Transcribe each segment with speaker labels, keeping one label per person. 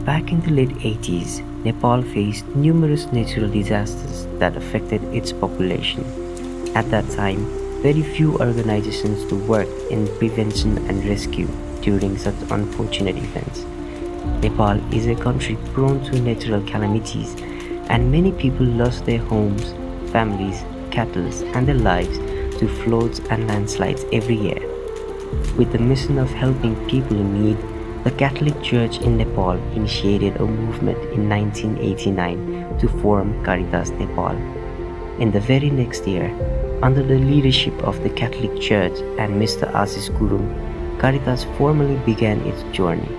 Speaker 1: Back in the late 80s, Nepal faced numerous natural disasters that affected its population. At that time, very few organizations to work in prevention and rescue during such unfortunate events. Nepal is a country prone to natural calamities, and many people lost their homes, families, cattle, and their lives to floods and landslides every year. With the mission of helping people in need, the Catholic Church in Nepal initiated a movement in 1989 to form Caritas Nepal. In the very next year, under the leadership of the Catholic Church and Mr. Asis Gurung, Caritas formally began its journey.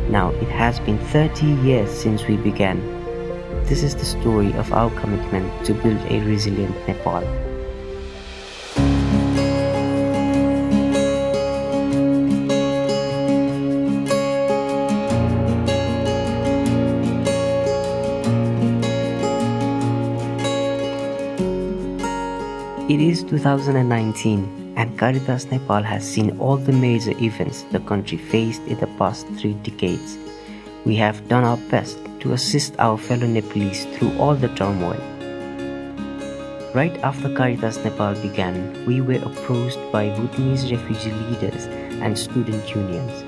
Speaker 1: Now it has been 30 years since we began. This is the story of our commitment to build a resilient Nepal. It is 2019 and Caritas Nepal has seen all the major events the country faced in the past 3 decades. We have done our best to assist our fellow Nepalese through all the turmoil. Right after Caritas Nepal began, we were approached by Bhutanese refugee leaders and student unions.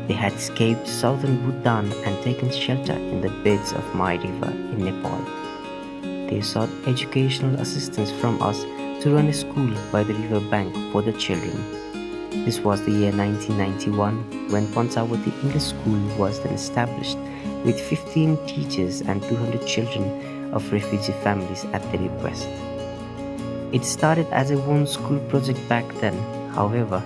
Speaker 1: They had escaped southern Bhutan and taken shelter in the beds of Mai River in Nepal. They sought educational assistance from us to run a school by the river bank for the children. This was the year 1991 when Panchavati English School was then established with 15 teachers and 200 children of refugee families at their request. It started as a one-school project back then. However,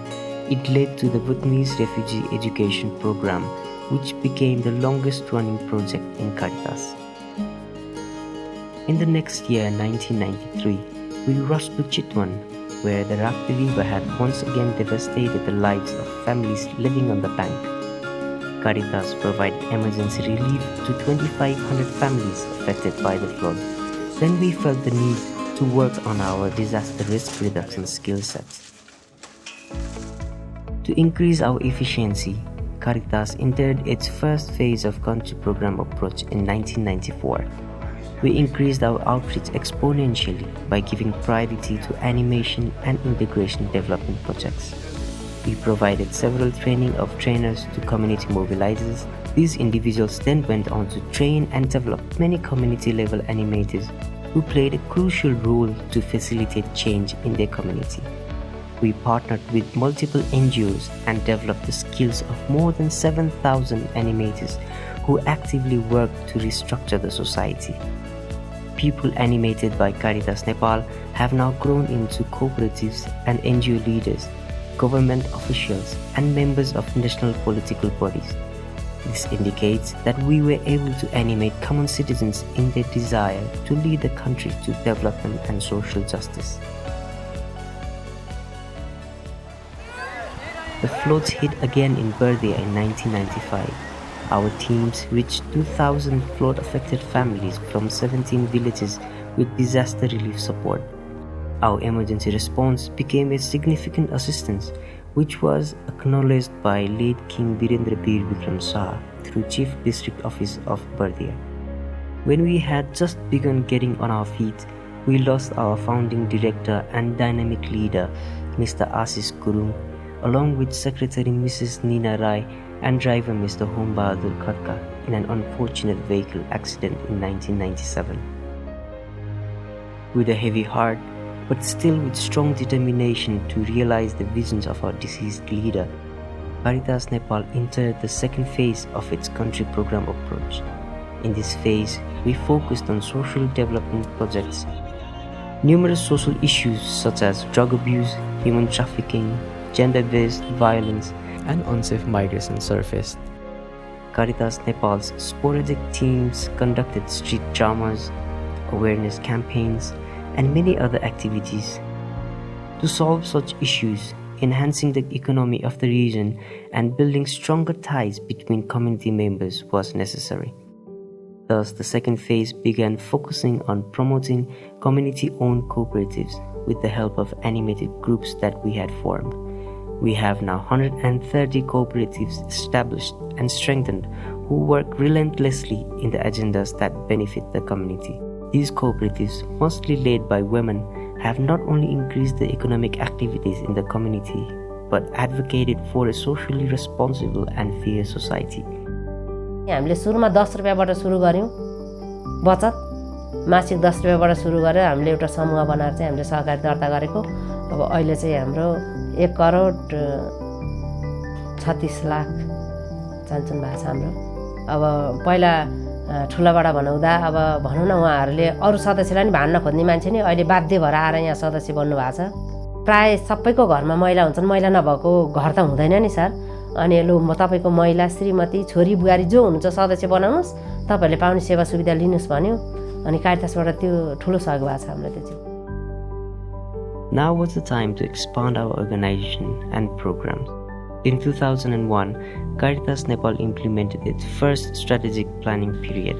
Speaker 1: it led to the Bhutanese Refugee Education Program, which became the longest-running project in Caritas. In the next year, 1993, we rushed to Chitwan, where the Rakti River had once again devastated the lives of families living on the bank. Caritas provided emergency relief to 2,500 families affected by the flood. Then we felt the need to work on our disaster risk reduction skill sets. To increase our efficiency, Caritas entered its first phase of country program approach in 1994. We increased our outreach exponentially by giving priority to animation and integration development projects. We provided several training of trainers to community mobilizers. These individuals then went on to train and develop many community-level animators who played a crucial role to facilitate change in their community. We partnered with multiple NGOs and developed the skills of more than 7,000 animators who actively work to restructure the society. People animated by Caritas Nepal have now grown into cooperatives and NGO leaders, government officials, and members of national political bodies. This indicates that we were able to animate common citizens in their desire to lead the country to development and social justice. The floods hit again in Bardia in 1995. Our teams reached 2,000 flood-affected families from 17 villages with disaster relief support. Our emergency response became a significant assistance, which was acknowledged by late King Birendra Bir Vikram Shah through Chief District Office of Bardia. When we had just begun getting on our feet, we lost our founding director and dynamic leader, Mr. Asis Gurung, along with Secretary Mrs. Nina Rai and driver Mr. Hom Bahadur Khatka in an unfortunate vehicle accident in 1997. With a heavy heart, but still with strong determination to realize the visions of our deceased leader, Caritas Nepal entered the second phase of its country program approach. In this phase, we focused on social development projects. Numerous social issues such as drug abuse, human trafficking, gender-based violence, and unsafe migration surfaced. Caritas Nepal's sporadic teams conducted street dramas, awareness campaigns, and many other activities. To solve such issues, enhancing the economy of the region and building stronger ties between community members was necessary. Thus, the second phase began focusing on promoting community-owned cooperatives with the help of animated groups that we had formed. We have now 130 cooperatives established and strengthened, who work relentlessly in the agendas that benefit the community. These cooperatives, mostly led by women, have not only increased the economic activities in the community, but advocated for a socially responsible and fair society.
Speaker 2: हामीले सुरुमा 10 रुपैयाँबाट सुरु गर्यौं बचत मासिक 10 रुपैयाँबाट सुरु गरेर हामीले एउटा समूह बनाएर चाहिँ हामीले सहकारी दर्ता गरेको अब अहिले चाहिँ हाम्रो 1 करोड 36 लाख चान्चुन भएको छ हाम्रो अब पहिला ठुलाबाट भनाउँदा अब भनौं न उहाँहरूले अरु सदस्यलाई नि भान्न खोज्ने मान्छे नि अहिले बाध्य भएर आएर यहाँ सदस्य बन्नु भएको छ प्राय सबैको घरमा महिला हुन्छन् महिला नभएको घर त हुँदैन नि सर अनि लु म तपाईको महिला श्रीमती छोरी बुहारी जो हुनुहुन्छ सदस्य बनाउनुस् तपाईहरुले पाउने सेवा सुविधा लिनुस् भन्यो अनि कारितासबाट त्यो ठुलो सहयोग भएको छ हाम्रो त्यो चाहिँ
Speaker 1: Now was the time to expand our organization and programs. In 2001, Caritas Nepal implemented its first strategic planning period.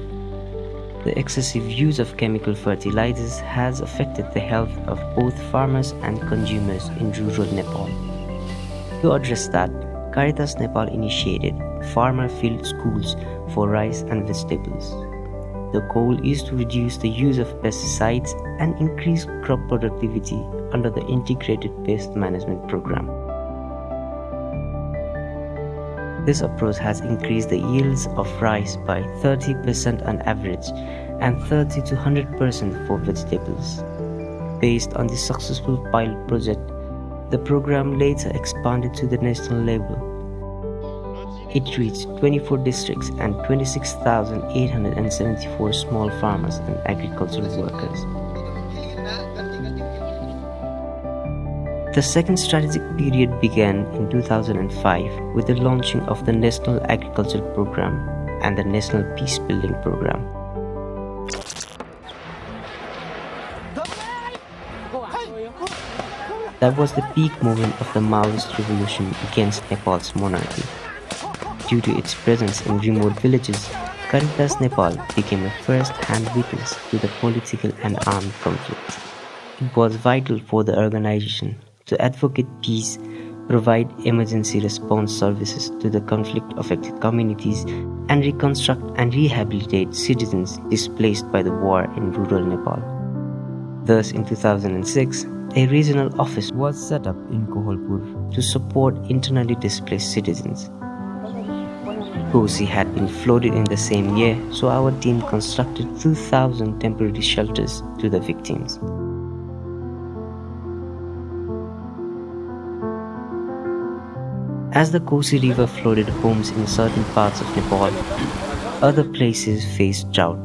Speaker 1: The excessive use of chemical fertilizers has affected the health of both farmers and consumers in rural Nepal. To address that, Caritas Nepal initiated farmer field schools for rice and vegetables. The goal is to reduce the use of pesticides and increase crop productivity under the Integrated Pest Management Program. This approach has increased the yields of rice by 30% on average and 30 to 100% for vegetables. Based on this successful pilot project, the program later expanded to the national level. It reached 24 districts and 26,874 small farmers and agricultural workers. The second strategic period began in 2005 with the launching of the National Agriculture Program and the National Peace Building Program. That was the peak moment of the Maoist revolution against Nepal's monarchy. Due to its presence in remote villages, Caritas Nepal became a first-hand witness to the political and armed conflict. It was vital for the organization to advocate peace, provide emergency response services to the conflict-affected communities, and reconstruct and rehabilitate citizens displaced by the war in rural Nepal. Thus, in 2006, a regional office was set up in Kohalpur to support internally displaced citizens. Kosi had been flooded in the same year, so our team constructed 2,000 temporary shelters to the victims. As the Kosi River flooded homes in certain parts of Nepal, other places faced drought.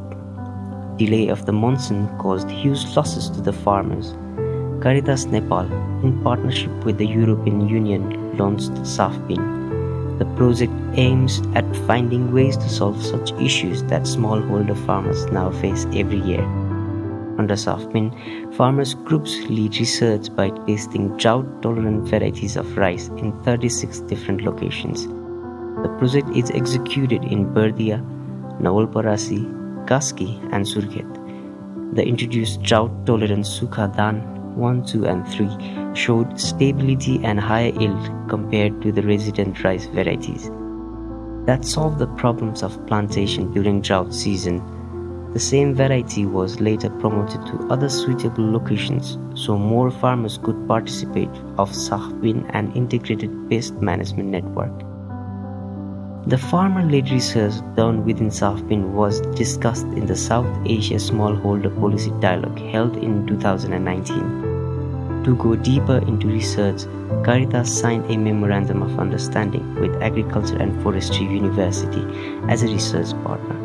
Speaker 1: Delay of the monsoon caused huge losses to the farmers. Caritas Nepal, in partnership with the European Union, launched SAFBIN. The project aims at finding ways to solve such issues that smallholder farmers now face every year. Under SAFBIN, farmers groups lead research by testing drought-tolerant varieties of rice in 36 different locations. The project is executed in Bardia, Nawalparasi, Kaski, and Surkhet. The introduced drought-tolerant Sukha Dhan 1, 2, and 3 showed stability and higher yield compared to the resident rice varieties. That solved the problems of plantation during drought season. The same variety was later promoted to other suitable locations so more farmers could participate of SAFBIN and Integrated Pest Management Network. The farmer-led research done within SAFBIN was discussed in the South Asia Smallholder Policy Dialogue held in 2019. To go deeper into research, Caritas signed a Memorandum of Understanding with Agriculture and Forestry University as a research partner.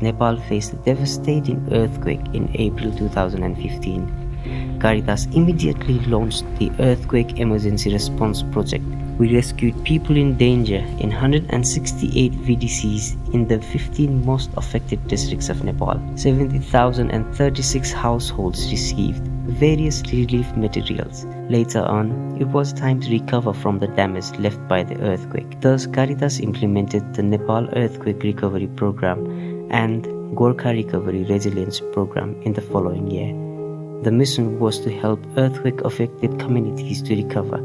Speaker 1: Nepal faced a devastating earthquake in April 2015. Caritas immediately launched the Earthquake Emergency Response Project. We rescued people in danger in 168 VDCs in the 15 most affected districts of Nepal. 70,036 households received various relief materials. Later on, it was time to recover from the damage left by the earthquake. Thus, Caritas implemented the Nepal Earthquake Recovery Program and Gorkha Recovery Resilience Program in the following year. The mission was to help earthquake-affected communities to recover.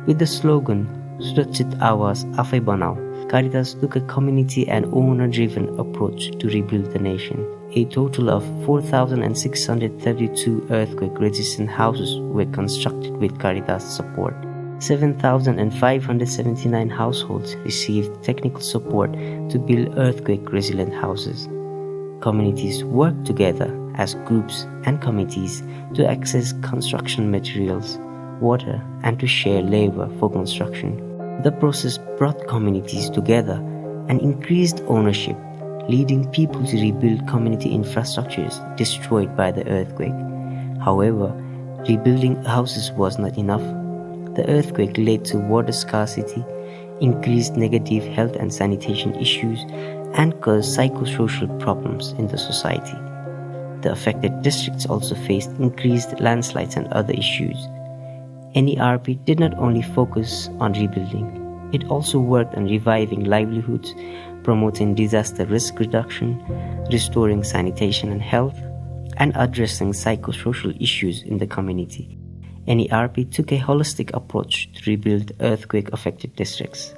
Speaker 1: With the slogan, Surakshit Awas Afai Banao, Caritas took a community and owner-driven approach to rebuild the nation. A total of 4,632 earthquake-resistant houses were constructed with Caritas support. 7,579 households received technical support to build earthquake-resilient houses. Communities worked together as groups and committees to access construction materials, water, and to share labor for construction. The process brought communities together and increased ownership, leading people to rebuild community infrastructures destroyed by the earthquake. However, rebuilding houses was not enough. The earthquake led to water scarcity, increased negative health and sanitation issues, and caused psychosocial problems in the society. The affected districts also faced increased landslides and other issues. NERP did not only focus on rebuilding, it also worked on reviving livelihoods, promoting disaster risk reduction, restoring sanitation and health, and addressing psychosocial issues in the community. NERP took a holistic approach to rebuild earthquake-affected districts.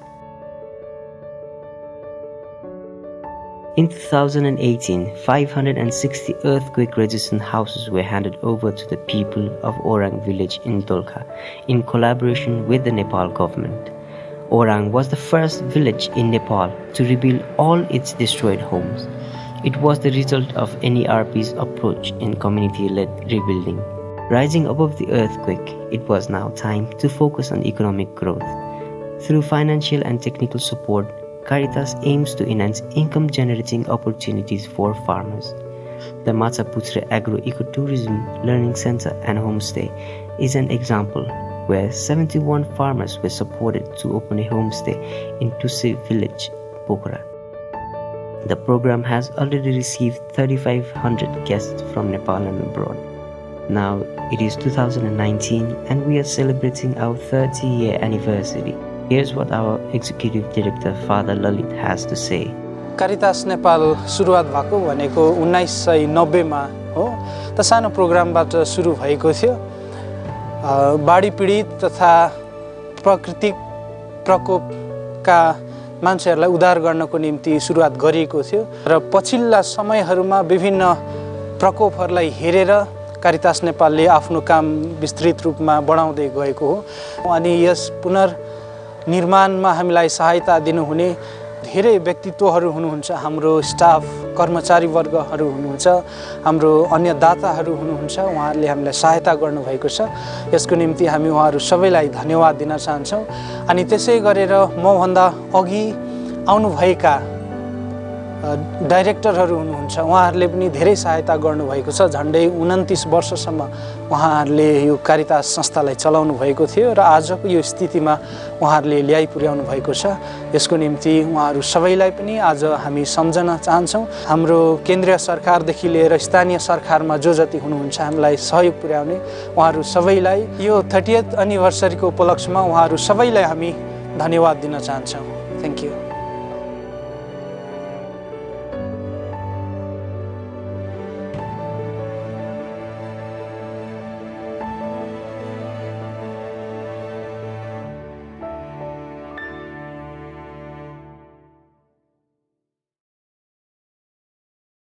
Speaker 1: In 2018, 560 earthquake-resistant houses were handed over to the people of Orang village in Dolkha in collaboration with the Nepal government. Orang was the first village in Nepal to rebuild all its destroyed homes. It was the result of NERP's approach in community-led rebuilding. Rising above the earthquake, it was now time to focus on economic growth. Through financial and technical support, Caritas aims to enhance income-generating opportunities for farmers. The Machaputre Agro-Ecotourism Learning Center and Homestay is an example where 71 farmers were supported to open a homestay in Tusse village, Pokhara. The program has already received 3,500 guests from Nepal and abroad. Now it is 2019 and we are celebrating our 30-year anniversary. Here's what our Executive Director, Father Lalit, has to say.
Speaker 3: Caritas Nepal सुरुवात भएको भनेको 1990 मा हो त सानो प्रोग्रामबाट सुरु भएको थियो बाढी पीडित तथा प्राकृतिक प्रकोपका मान्छेहरूलाई उद्धार गर्नको निम्ति सुरुवात गरिएको थियो र पछिल्ला समयहरूमा विभिन्न प्रकोपहरूलाई हेरेर Caritas नेपालले आफ्नो काम विस्तृत रूपमा बढाउँदै गएको हो अनि यस पुनर्निर्माणमा हामीलाई सहायता दिनुहुने धेरै व्यक्तित्वहरू हुनुहुन्छ हाम्रो स्टाफ कर्मचारी वर्गहरू हुनुहुन्छ हाम्रो अन्य दाताहरू हुनुहुन्छ उहाँहरूले हामीलाई सहायता गर्नुभएको छ यसको निम्ति हामी उहाँहरू सबैलाई धन्यवाद दिन चाहन्छौं अनि त्यसै गरेर म भन्दा अघि आउनु भएका डाइरेक्टरहरू हुनुहुन्छ उहाँहरूले पनि धेरै सहायता गर्नुभएको छ झन्डै 29 वर्षसम्म उहाँहरूले यो कारितास संस्थालाई चलाउनु भएको थियो र आजको यो स्थितिमा उहाँहरूले ल्याइ पुर्याउनु भएको छ यसको निम्ति उहाँहरू सबैलाई पनि आज हामी सम्झन चाहन्छौं हाम्रो केन्द्रीय सरकारदेखि लिएर स्थानीय सरकारमा जो जति हुनुहुन्छ हामीलाई सहयोग पुर्याउने उहाँहरू सबैलाई यो 30th एनिभर्सरीको उपलक्ष्यमा उहाँहरू सबैलाई हामी धन्यवाद दिन चाहन्छौं थ्यांक यू